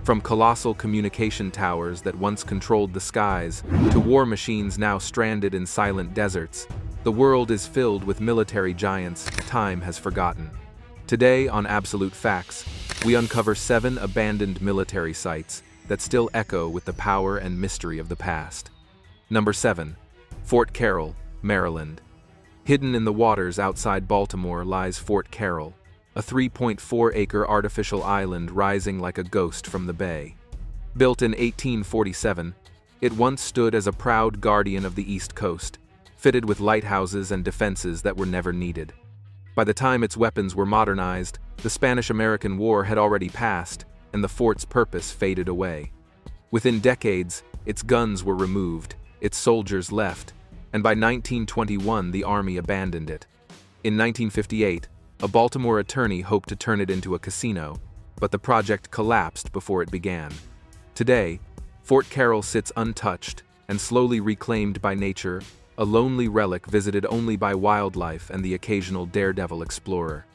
From colossal communication towers that once controlled the skies, to war machines now stranded in silent deserts, the world is filled with military giants time has forgotten. Today on Absolute Facts, we uncover 7 abandoned military sites that still echo with the power and mystery of the past. Number 7. Fort Carroll, Maryland. Hidden in the waters outside Baltimore lies Fort Carroll, a 3.4-acre artificial island rising like a ghost from the bay. Built in 1847, it once stood as a proud guardian of the East Coast, fitted with lighthouses and defenses that were never needed. By the time its weapons were modernized, the Spanish-American War had already passed, and the fort's purpose faded away. Within decades, its guns were removed, its soldiers left, and by 1921 the Army abandoned it. In 1958, a Baltimore attorney hoped to turn it into a casino, but the project collapsed before it began. Today, Fort Carroll sits untouched and slowly reclaimed by nature, a lonely relic visited only by wildlife and the occasional daredevil explorer.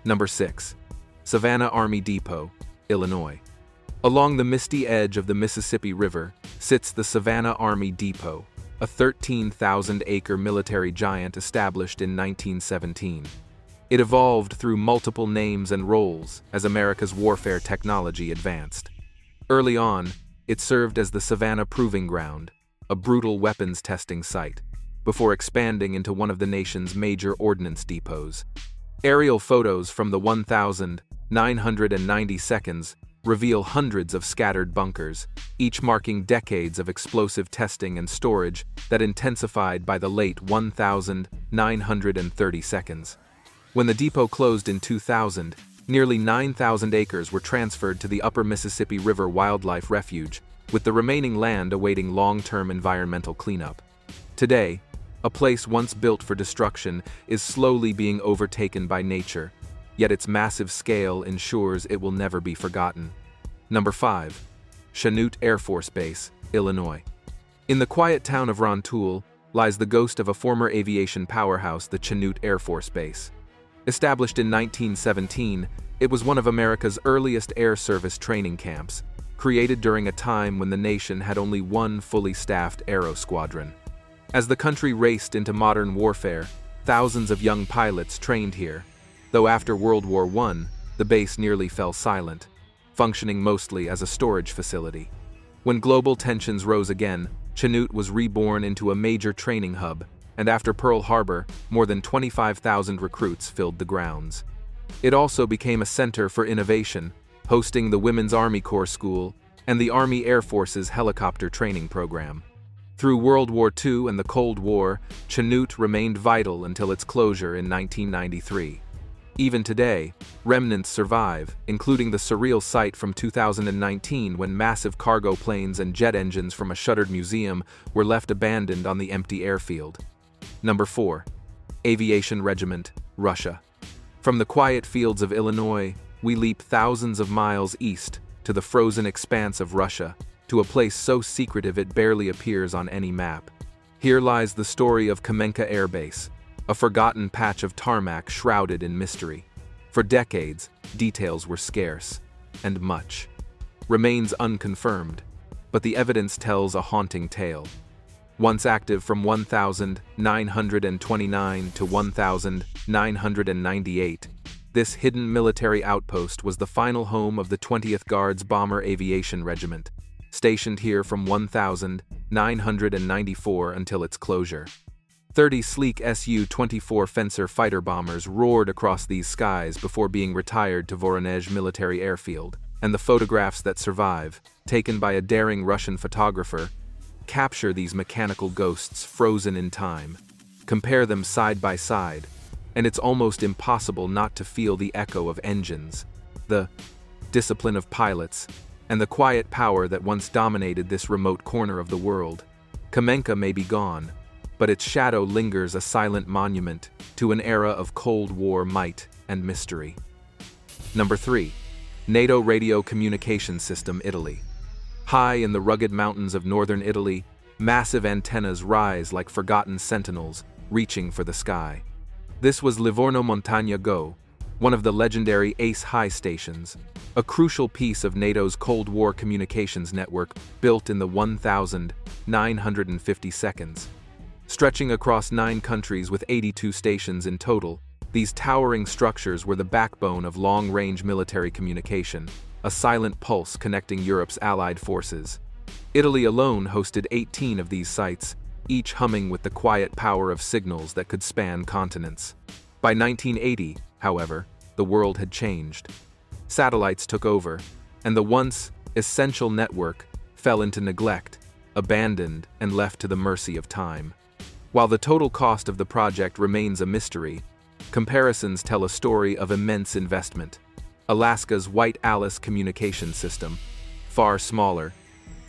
Number 6. Savannah Army Depot, Illinois. Along the misty edge of the Mississippi River sits the Savannah Army Depot, a 13,000-acre military giant established in 1917. It evolved through multiple names and roles as America's warfare technology advanced. Early on, it served as the Savannah Proving Ground, a brutal weapons testing site, before expanding into one of the nation's major ordnance depots. Aerial photos from the 1,990 seconds reveal hundreds of scattered bunkers, each marking decades of explosive testing and storage that intensified by the late 1,930 seconds. When the depot closed in 2000, nearly 9,000 acres were transferred to the Upper Mississippi River Wildlife Refuge, with the remaining land awaiting long-term environmental cleanup. Today, a place once built for destruction is slowly being overtaken by nature, yet its massive scale ensures it will never be forgotten. Number 5. Chanute Air Force Base, Illinois. In the quiet town of Rantoul lies the ghost of a former aviation powerhouse, the Chanute Air Force Base. Established in 1917, it was one of America's earliest air service training camps, created during a time when the nation had only one fully staffed aero squadron. As the country raced into modern warfare, thousands of young pilots trained here, though after World War I, the base nearly fell silent, functioning mostly as a storage facility. When global tensions rose again, Chanute was reborn into a major training hub, and after Pearl Harbor, more than 25,000 recruits filled the grounds. It also became a center for innovation, hosting the Women's Army Corps School and the Army Air Force's helicopter training program. Through World War II and the Cold War, Chanute remained vital until its closure in 1993. Even today, remnants survive, including the surreal sight from 2019 when massive cargo planes and jet engines from a shuttered museum were left abandoned on the empty airfield. Number 4. Aviation Regiment, Russia. From the quiet fields of Illinois, we leap thousands of miles east to the frozen expanse of Russia, to a place so secretive it barely appears on any map. Here lies the story of Kamenka Air Base, a forgotten patch of tarmac shrouded in mystery. For decades, details were scarce, and much remains unconfirmed, but the evidence tells a haunting tale. Once active from 1929 to 1998, this hidden military outpost was the final home of the 20th Guards Bomber Aviation Regiment, stationed here from 1994 until its closure. 30 sleek Su-24 Fencer fighter bombers roared across these skies before being retired to Voronezh Military Airfield, and the photographs that survive, taken by a daring Russian photographer, capture these mechanical ghosts frozen in time. Compare them side by side, and it's almost impossible not to feel the echo of engines, the discipline of pilots, and the quiet power that once dominated this remote corner of the world. Kamenka may be gone, but its shadow lingers, a silent monument to an era of Cold War might and mystery. Number 3. NATO Radio Communication System, Italy. High in the rugged mountains of northern Italy, massive antennas rise like forgotten sentinels, reaching for the sky. This was Livorno Montagna Go, one of the legendary Ace High stations, a crucial piece of NATO's Cold War communications network built in the 1,950 seconds. Stretching across 9 countries with 82 stations in total, these towering structures were the backbone of long-range military communication, a silent pulse connecting Europe's allied forces. Italy alone hosted 18 of these sites, each humming with the quiet power of signals that could span continents. By 1980, however, the world had changed. Satellites took over, and the once essential network fell into neglect, abandoned and left to the mercy of time. While the total cost of the project remains a mystery, comparisons tell a story of immense investment. Alaska's White Alice communication system, far smaller,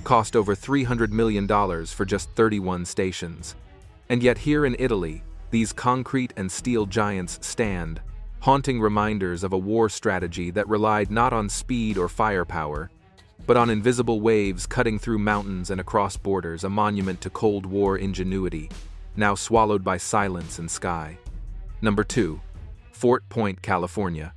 cost over $300 million for just 31 stations. And yet here in Italy, these concrete and steel giants stand, haunting reminders of a war strategy that relied not on speed or firepower, but on invisible waves cutting through mountains and across borders, a monument to Cold War ingenuity, now swallowed by silence and sky. Number 2. Fort Point, California.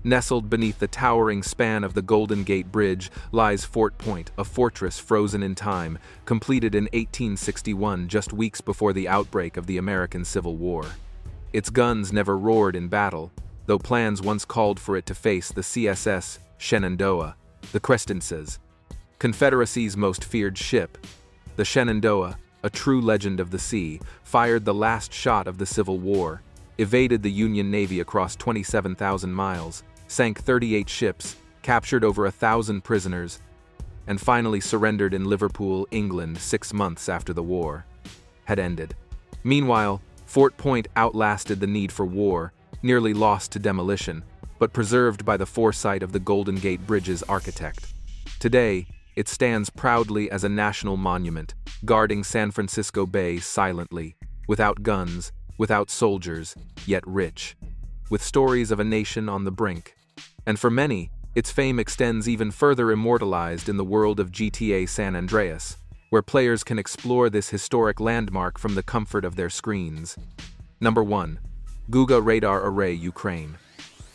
Nestled beneath the towering span of the Golden Gate Bridge lies Fort Point, a fortress frozen in time, completed in 1861, just weeks before the outbreak of the American Civil War. Its guns never roared in battle, though plans once called for it to face the CSS Shenandoah, the Crescences, Confederacy's most feared ship. The Shenandoah, a true legend of the sea, fired the last shot of the Civil War, evaded the Union Navy across 27,000 miles, sank 38 ships, captured over 1,000 prisoners, and finally surrendered in Liverpool, England 6 months after the war had ended. Meanwhile, Fort Point outlasted the need for war, nearly lost to demolition, but preserved by the foresight of the Golden Gate Bridge's architect. Today, it stands proudly as a national monument, guarding San Francisco Bay silently, without guns, without soldiers, yet rich, with stories of a nation on the brink. And for many, its fame extends even further, immortalized in the world of GTA San Andreas, where players can explore this historic landmark from the comfort of their screens. Number 1. Guga Radar Array, Ukraine.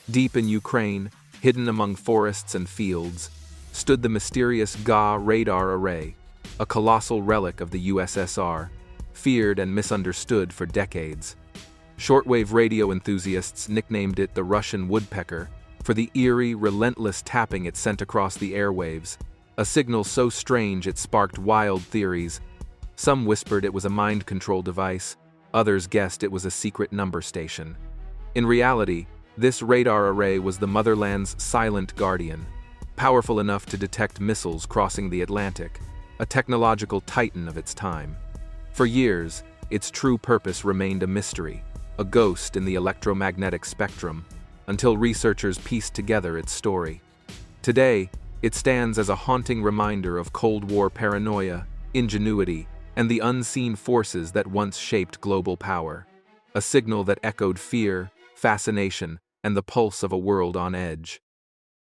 Deep in Ukraine, hidden among forests and fields, stood the mysterious GA radar array, a colossal relic of the USSR, feared and misunderstood for decades. Shortwave radio enthusiasts nicknamed it the Russian woodpecker for the eerie, relentless tapping it sent across the airwaves, a signal so strange it sparked wild theories. Some whispered it was a mind control device, others guessed it was a secret number station. In reality, this radar array was the motherland's silent guardian, powerful enough to detect missiles crossing the Atlantic, a technological titan of its time. For years, its true purpose remained a mystery, a ghost in the electromagnetic spectrum, until researchers pieced together its story. Today, it stands as a haunting reminder of Cold War paranoia, ingenuity, and the unseen forces that once shaped global power, a signal that echoed fear, fascination, and the pulse of a world on edge.